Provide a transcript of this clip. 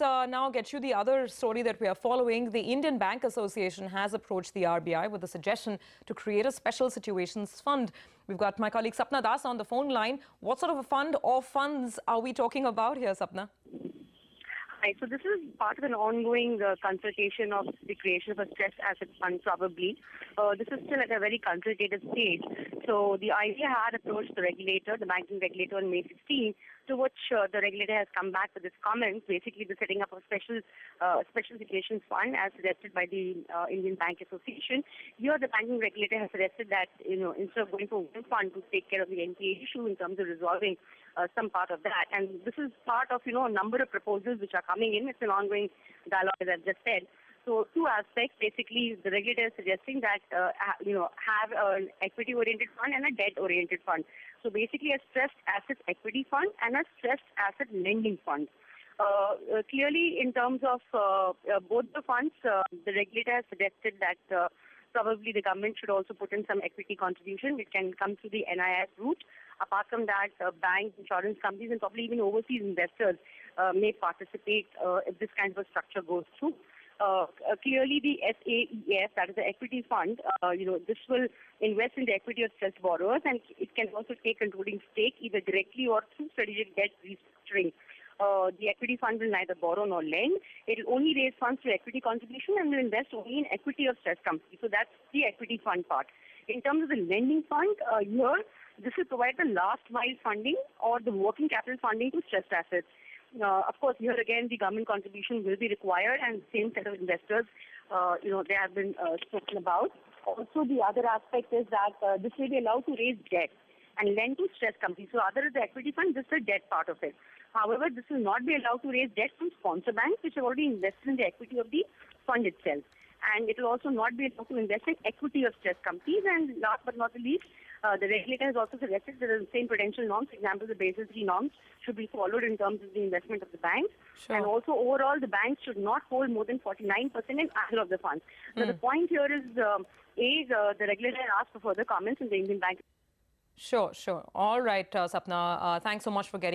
let's now get you the other story that we are following. The Indian Bank Association has approached the RBI with a suggestion to create a special situations fund. We've got my colleague Sapna Das on the phone line. What sort of a fund or funds are we talking about here, Sapna? Hi, so this is part of an ongoing consultation of the creation of a stressed asset fund, probably. This is still at a very consultative stage. So the IBA had approached the regulator, the banking regulator, on May 16, to which the regulator has come back with its comments, basically the setting up of special situations fund as suggested by the Indian Bank Association. Here the banking regulator has suggested that, instead of going for one fund to take care of the NPA issue in terms of resolving some part of that. And this is part of, a number of proposals which are coming in. It's an ongoing dialogue, as I've just said. So two aspects. Basically, the regulator is suggesting that, have an equity-oriented fund and a debt-oriented fund. So basically a stressed assets equity fund and a stressed asset lending fund. Clearly, in terms of both the funds, the regulator has suggested that probably the government should also put in some equity contribution. It can come through the NIS route. Apart from that, banks, insurance companies, and probably even overseas investors may participate if this kind of a structure goes through. Clearly, the SAEF, that is the equity fund, this will invest in the equity of stressed borrowers, and it can also take controlling stake either directly or through strategic debt restructuring. The equity fund will neither borrow nor lend. It will only raise funds through equity contribution and will invest only in equity of stressed companies. So that's the equity fund part. In terms of the lending fund, here, this will provide the last mile funding or the working capital funding to stressed assets. Of course, here again, the government contribution will be required, and the same set of investors, they have been spoken about. Also, the other aspect is that this will be allowed to raise debt and lend to stressed companies. So other than the equity fund, this is the debt part of it. However, this will not be allowed to raise debt from sponsor banks, which have already invested in the equity of the fund itself. And it will also not be allowed to invest in equity of stressed companies. And last but not the least, the regulator has also suggested that the same prudential norms, for example, the Basel III norms, should be followed in terms of the investment of the banks. Sure. And also, overall, the banks should not hold more than 49% in either of the funds. Now, the point here is, the regulator asked for further comments in the Indian Bank. Sure. All right, Sapna, thanks so much for getting